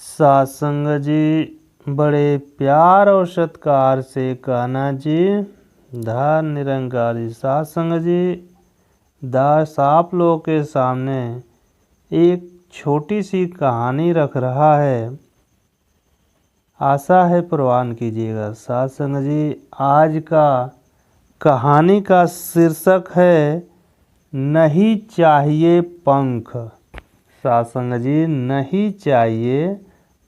सत्संग जी बड़े प्यार और सत्कार से कहना जी। धन निरंकारी सत्संग जी दास आप लोगों के सामने एक छोटी सी कहानी रख रहा है। आशा है प्रवान कीजिएगा। सत्संग जी आज का कहानी का शीर्षक है नहीं चाहिए पंख। सत्संग जी नहीं चाहिए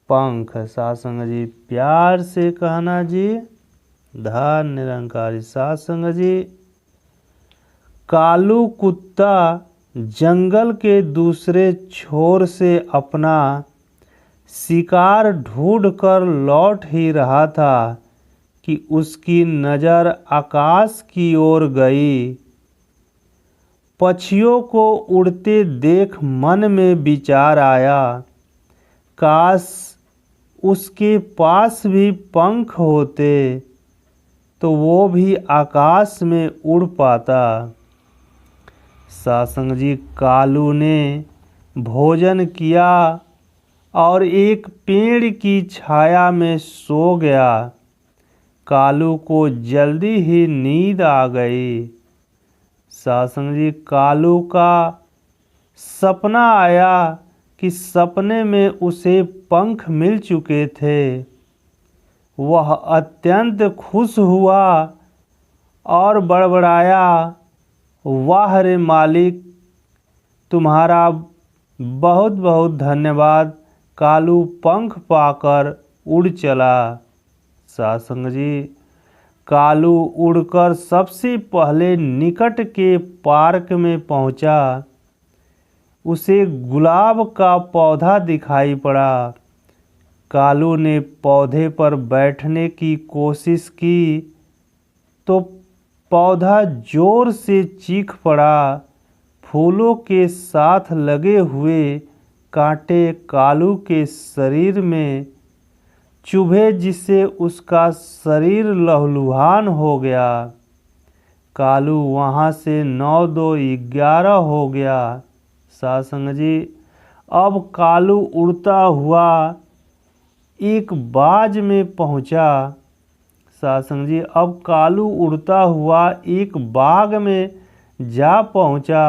पंख। सत्संग जी प्यार से कहना जी। धन निरंकारी सत्संग जी कालू कुत्ता जंगल के दूसरे छोर से अपना शिकार ढूंढकर लौट ही रहा था कि उसकी नज़र आकाश की ओर गई। पक्षियों को उड़ते देख मन में विचार आया, काश उसके पास भी पंख होते तो वो भी आकाश में उड़ पाता। सत्संग जी कालू ने भोजन किया और एक पेड़ की छाया में सो गया। कालू को जल्दी ही नींद आ गई। सत्संग जी कालू का सपना आया कि सपने में उसे पंख मिल चुके थे। वह अत्यंत खुश हुआ और बड़बड़ाया, वाह रे मालिक, तुम्हारा बहुत बहुत धन्यवाद। कालू पंख पाकर उड़ चला। सत्संग जी कालू उड़कर सबसे पहले निकट के पार्क में पहुंचा। उसे गुलाब का पौधा दिखाई पड़ा। कालू ने पौधे पर बैठने की कोशिश की तो पौधा जोर से चीख पड़ा। फूलों के साथ लगे हुए कांटे कालू के शरीर में चुभे, जिससे उसका शरीर लहूलुहान हो गया। कालू वहाँ से 9-2-11 हो गया। सत्संग जी अब कालू उड़ता हुआ एक बाज में पहुंचा। सत्संग जी अब कालू उड़ता हुआ एक बाग में जा पहुंचा।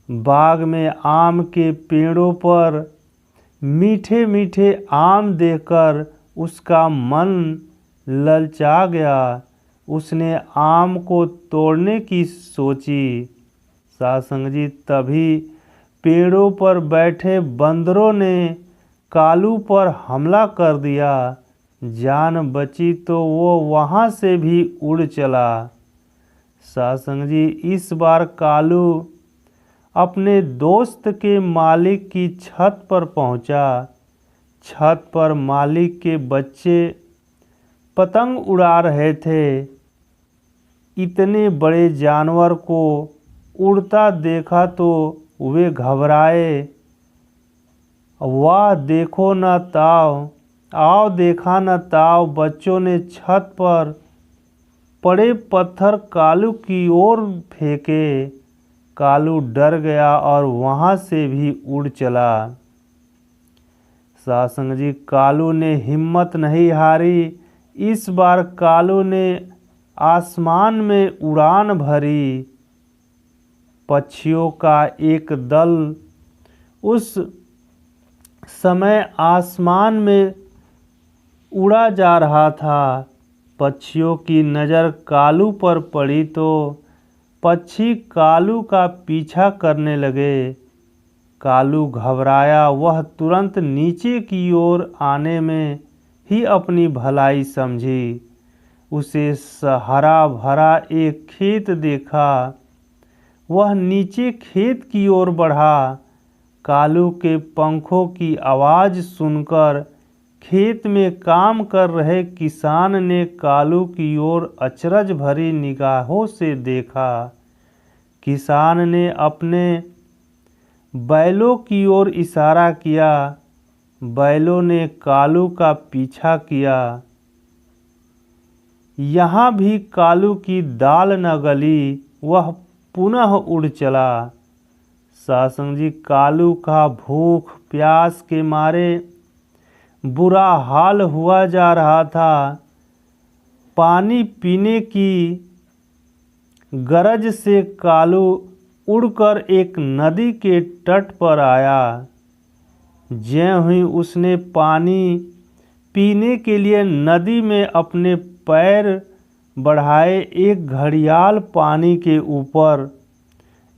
बाग में आम के पेड़ों पर मीठे मीठे आम देखकर उसका मन ललचा गया। उसने आम को तोड़ने की सोची। सत्संग जी तभी पेड़ों पर बैठे बंदरों ने कालू पर हमला कर दिया। जान बची तो वो वहाँ से भी उड़ चला। सत्संग जी इस बार कालू अपने दोस्त के मालिक की छत पर पहुंचा। छत पर मालिक के बच्चे पतंग उड़ा रहे थे। इतने बड़े जानवर को उड़ता देखा तो वे घबराए। वाह देखो न ताव, आओ देखा न ताव। बच्चों ने छत पर पड़े पत्थर कालू की ओर फेंके। कालू डर गया और वहाँ से भी उड़ चला। सत्संग जी कालू ने हिम्मत नहीं हारी। इस बार कालू ने आसमान में उड़ान भरी। पक्षियों का एक दल उस समय आसमान में उड़ा जा रहा था। पक्षियों की नज़र कालू पर पड़ी तो पक्षी कालू का पीछा करने लगे। कालू घबराया। वह तुरंत नीचे की ओर आने में ही अपनी भलाई समझी। उसे हरा भरा एक खेत देखा। वह नीचे खेत की ओर बढ़ा। कालू के पंखों की आवाज़ सुनकर खेत में काम कर रहे किसान ने कालू की ओर अचरज भरी निगाहों से देखा। किसान ने अपने बैलों की ओर इशारा किया। बैलों ने कालू का पीछा किया। यहाँ भी कालू की दाल न गली। वह पुनः उड़ चला। सत्संग जी कालू का भूख प्यास के मारे बुरा हाल हुआ जा रहा था। पानी पीने की गरज से कालू उड़कर एक नदी के तट पर आया। ज्यों ही उसने पानी पीने के लिए नदी में अपने पैर बढ़ाए, एक घड़ियाल पानी के ऊपर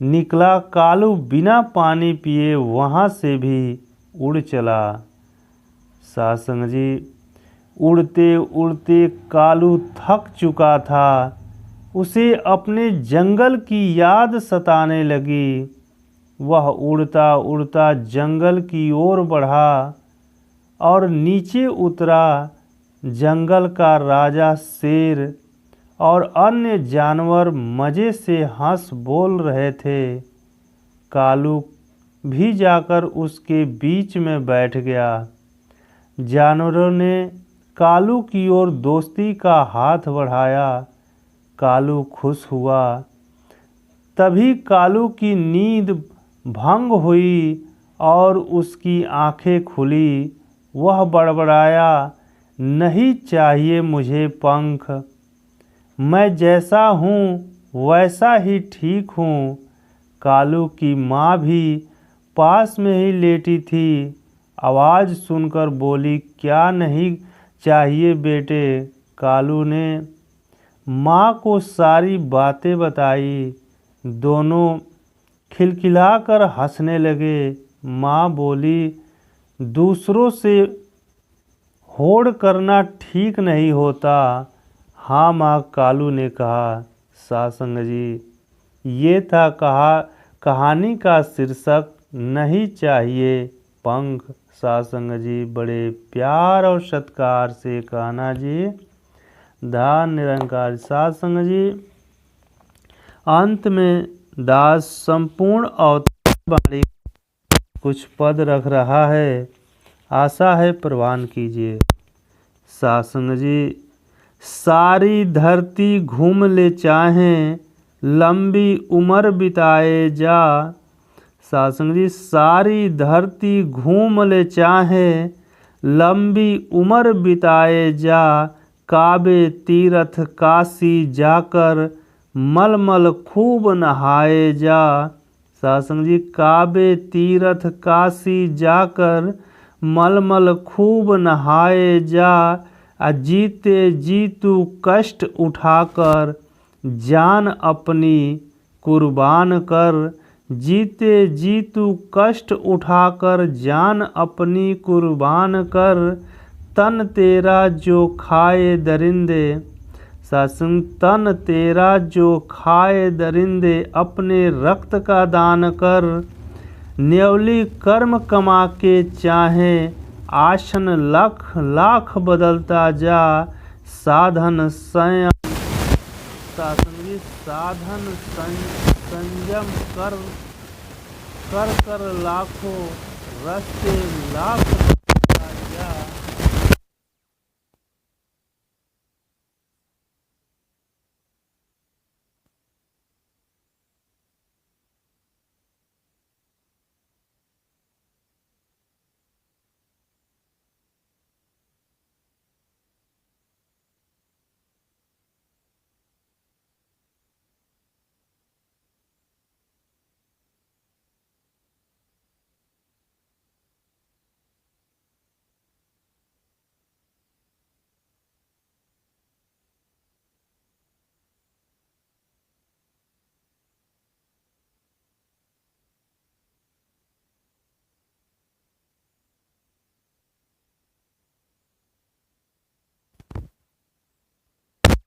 निकला। कालू बिना पानी पिए वहाँ से भी उड़ चला। सासंग जी, उड़ते उड़ते कालू थक चुका था। उसे अपने जंगल की याद सताने लगी। वह उड़ता उड़ता जंगल की ओर बढ़ा और नीचे उतरा। जंगल का राजा शेर और अन्य जानवर मज़े से हंस बोल रहे थे। कालू भी जाकर उसके बीच में बैठ गया। जानवरों ने कालू की ओर दोस्ती का हाथ बढ़ाया। कालू खुश हुआ। तभी कालू की नींद भंग हुई और उसकी आंखें खुली। वह बड़बड़ाया, नहीं चाहिए मुझे पंख, मैं जैसा हूँ वैसा ही ठीक हूँ। कालू की माँ भी पास में ही लेटी थी। आवाज़ सुनकर बोली, क्या नहीं चाहिए बेटे। कालू ने माँ को सारी बातें बताई। दोनों खिलखिलाकर हंसने लगे। माँ बोली, दूसरों से होड़ करना ठीक नहीं होता। हाँ माँ, कालू ने कहा। सासंग जी, ये था कहानी का शीर्षक, नहीं चाहिए पंख। सासंग जी बड़े प्यार और सत्कार से कान्हा जी धान निरंकार। सासंग जी, अंत में दास संपूर्ण अवतार वाणी कुछ पद रख रहा है, आशा है प्रवान कीजिए। सासंग जी, सारी धरती घूम ले चाहें, लंबी उम्र बिताए जा। सासंग जी, सारी धरती घूम ले चाहें, लंबी उम्र बिताए जा। काबे तीरथ काशी जाकर मलमल खूब नहाए जा। सासंग जी, काबे तीरथ काशी जाकर मलमल खूब नहाए जा। जीते जी तू कष्ट उठाकर जान अपनी कुर्बान कर। जीते जी तू कष्ट उठाकर जान अपनी कुर्बान कर। तन तेरा जो खाए दरिंदे, सासंग, तन तेरा जो खाए दरिंदे, अपने रक्त का दान कर। न्यौली कर्म कमा के चाहे, आसन लाख लाख बदलता जा। साधन संयम, सासंग जी, साधन संयम कर कर कर लाखों रस्ते लाख बदलता जा।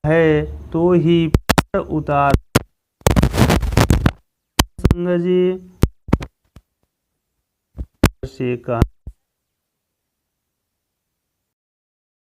है तो ही पर उतार। संग जी से का